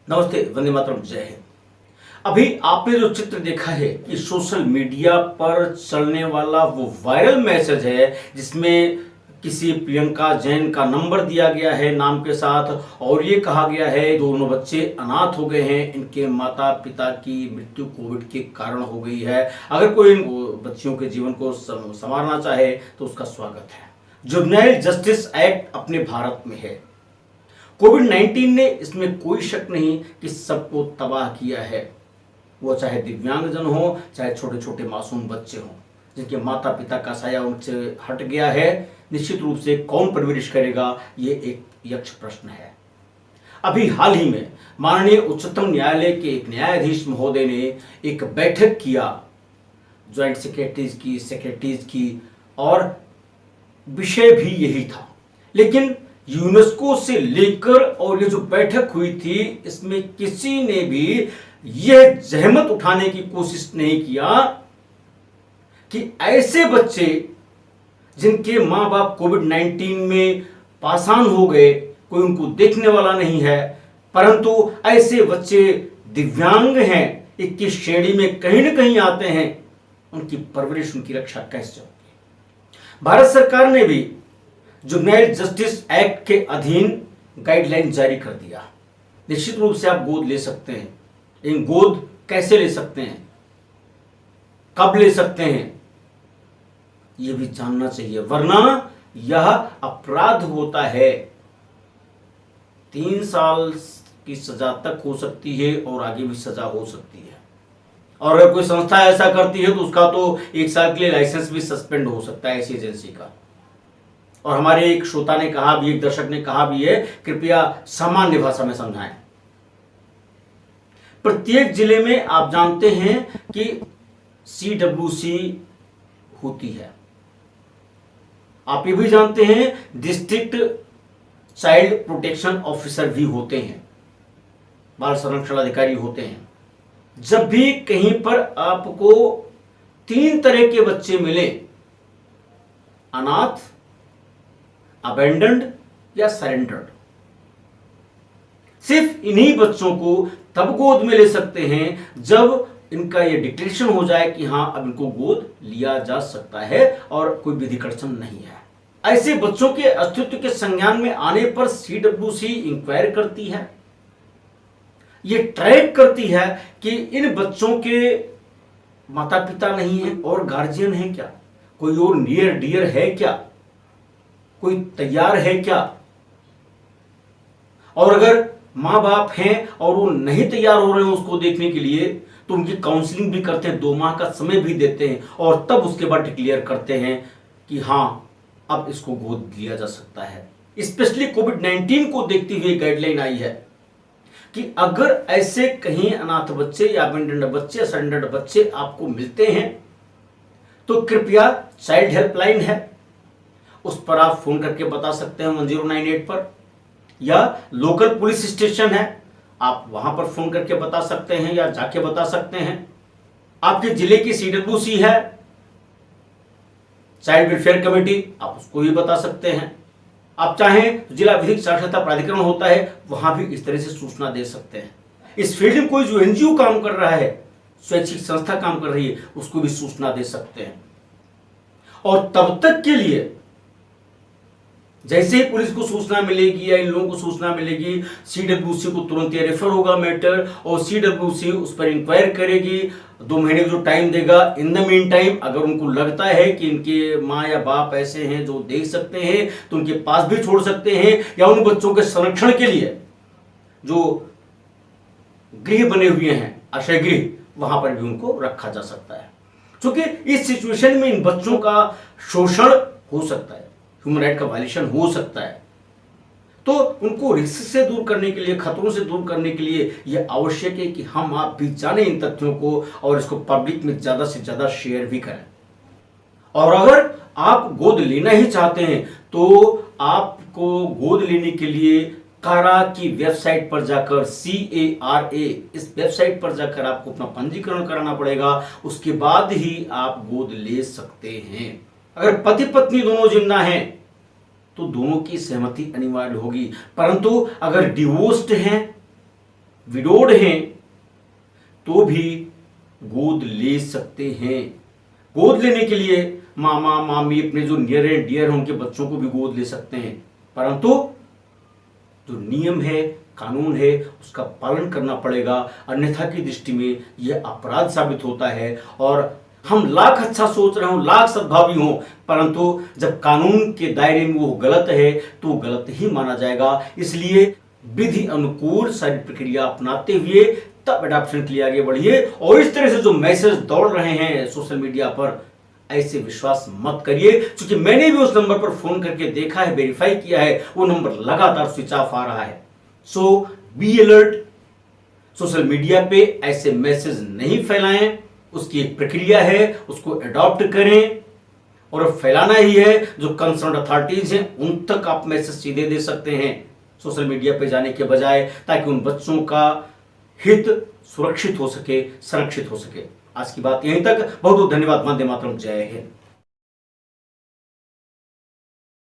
नमस्ते, वंदे मातरम, जय हिंद। अभी आपने जो चित्र देखा है कि सोशल मीडिया पर चलने वाला वो वायरल मैसेज है जिसमें किसी प्रियंका जैन का नंबर दिया गया है नाम के साथ और ये कहा गया है दोनों बच्चे अनाथ हो गए हैं, इनके माता पिता की मृत्यु कोविड के कारण हो गई है। अगर कोई इन बच्चियों के जीवन को संवारना चाहे तो उसका स्वागत है। जुवेनाइल जस्टिस एक्ट अपने भारत में है। कोविड-19 ने इसमें कोई शक नहीं कि सबको तबाह किया है, वो चाहे दिव्यांगजन हो चाहे छोटे छोटे मासूम बच्चे हों जिनके माता पिता का साया उनसे हट गया है। निश्चित रूप से कौन परवरिश करेगा, ये एक यक्ष प्रश्न है। अभी हाल ही में माननीय उच्चतम न्यायालय के एक न्यायाधीश महोदय ने एक बैठक किया ज्वाइंट सेक्रेटरीज की और विषय भी यही था। लेकिन यूनेस्को से लेकर और ये जो बैठक हुई थी इसमें किसी ने भी यह जहमत उठाने की कोशिश नहीं किया कि ऐसे बच्चे जिनके मां बाप कोविड-19 में पासान हो गए, कोई उनको देखने वाला नहीं है, परंतु ऐसे बच्चे दिव्यांग हैं, 21 श्रेणी में कहीं ना कहीं आते हैं, उनकी परवरिश उनकी रक्षा कैसे होगी। भारत सरकार ने भी जुवेनाइल जस्टिस एक्ट के अधीन गाइडलाइन जारी कर दिया। निश्चित रूप से आप गोद ले सकते हैं, लेकिन गोद कैसे ले सकते हैं, कब ले सकते हैं, यह भी जानना चाहिए, वरना यह अपराध होता है। 3 साल की सजा तक हो सकती है और आगे भी सजा हो सकती है। और अगर कोई संस्था ऐसा करती है तो उसका तो 1 साल के लिए लाइसेंस भी सस्पेंड हो सकता है ऐसी एजेंसी का। और हमारे एक श्रोता ने कहा भी, एक दर्शक ने कहा भी है, कृपया सामान्य भाषा में समझाएं। प्रत्येक जिले में आप जानते हैं कि CWC होती है। आप ये भी जानते हैं डिस्ट्रिक्ट चाइल्ड प्रोटेक्शन ऑफिसर भी होते हैं, बाल संरक्षण अधिकारी होते हैं। जब भी कहीं पर आपको 3 तरह के बच्चे मिले, अनाथ, अबेंडन्ड या सरेंडर्ड, सिर्फ इन्हीं बच्चों को तब गोद में ले सकते हैं जब इनका यह डिक्लेरेशन हो जाए कि हां अब इनको गोद लिया जा सकता है और कोई विधिक अड़चन नहीं है। ऐसे बच्चों के अस्तित्व के संज्ञान में आने पर CWC इंक्वायर करती है, ये ट्रैक करती है कि इन बच्चों के माता पिता नहीं है और गार्जियन है क्या, कोई और नियर डियर है क्या, कोई तैयार है क्या। और अगर मां बाप हैं और वो नहीं तैयार हो रहे हैं उसको देखने के लिए तो उनकी काउंसलिंग भी करते हैं, 2 माह का समय भी देते हैं और तब उसके बाद डिक्लेयर करते हैं कि हां अब इसको गोद लिया जा सकता है। स्पेशली कोविड-19 को देखते हुए गाइडलाइन आई है कि अगर ऐसे कहीं अनाथ बच्चे या अबेंडन्ड बच्चे, सरेंडर्ड बच्चे आपको मिलते हैं तो कृपया चाइल्ड हेल्पलाइन है, उस पर आप फोन करके बता सकते हैं 1098 पर, या लोकल पुलिस स्टेशन है आप वहां पर फोन करके बता सकते हैं या जाके बता सकते हैं। आपके जिले की CWC है, चाइल्ड वेलफेयर कमेटी, आप उसको भी बता सकते हैं। आप चाहें जिला विधिक साक्षरता प्राधिकरण होता है वहां भी इस तरह से सूचना दे सकते हैं। इस फील्ड में कोई जो NGO काम कर रहा है, स्वैच्छिक संस्था काम कर रही है, उसको भी सूचना दे सकते हैं। और तब तक के लिए जैसे ही पुलिस को सूचना मिलेगी या इन लोगों को सूचना मिलेगी, CWC को तुरंत ये रेफर होगा मैटर और CWC उस पर इंक्वायर करेगी, 2 महीने का जो टाइम देगा। इन द मीन टाइम अगर उनको लगता है कि इनके माँ या बाप ऐसे हैं जो देख सकते हैं तो उनके पास भी छोड़ सकते हैं, या उन बच्चों के संरक्षण के लिए जो गृह बने हुए हैं, आश्रय गृह, वहां पर भी उनको रखा जा सकता है। क्योंकि इस सिचुएशन में इन बच्चों का शोषण हो सकता है, ह्यूमन राइट का वायलेशन हो सकता है, तो उनको रिस्क से दूर करने के लिए, खतरों से दूर करने के लिए यह आवश्यक है कि हम आप भी जाने इन तथ्यों को और इसको पब्लिक में ज्यादा से ज्यादा शेयर भी करें। और अगर आप गोद लेना ही चाहते हैं तो आपको गोद लेने के लिए कारा की वेबसाइट पर जाकर, CARA, इस वेबसाइट पर जाकर आपको अपना पंजीकरण कराना पड़ेगा, उसके बाद ही आप गोद ले सकते हैं। अगर पति पत्नी दोनों जिंदा हैं तो दोनों की सहमति अनिवार्य होगी, परंतु अगर डिवोर्स्ड हैं, विडोड हैं तो भी गोद ले सकते हैं। गोद लेने के लिए मामा मामी अपने जो नियर एंड डियर हैं उनके बच्चों को भी गोद ले सकते हैं, परंतु जो नियम है, कानून है, उसका पालन करना पड़ेगा, अन्यथा की दृष्टि में यह अपराध साबित होता है। और हम लाख अच्छा सोच रहे हो, लाख सद्भावी हो, परंतु जब कानून के दायरे में वो गलत है तो गलत ही माना जाएगा। इसलिए विधि अनुकूल सारी प्रक्रिया अपनाते हुए तब एडॉप्शन के लिए आगे बढ़िए। और इस तरह से जो मैसेज दौड़ रहे हैं सोशल मीडिया पर, ऐसे विश्वास मत करिए, क्योंकि मैंने भी उस नंबर पर फोन करके देखा है, वेरीफाई किया है, वो नंबर लगातार स्विच ऑफ आ रहा है। सो बी अलर्ट, सोशल मीडिया पे ऐसे मैसेज नहीं फैलाएं, उसकी एक प्रक्रिया है, उसको अडॉप्ट करें और फैलाना ही है। जो कंसर्न अथॉरिटीज हैं उन तक आप मैसेज सीधे दे सकते हैं सोशल मीडिया पे जाने के बजाय, ताकि उन बच्चों का हित सुरक्षित हो सके, संरक्षित हो सके। आज की बात यहीं तक। बहुत बहुत धन्यवाद। वंदे मातरम। जय हिंद।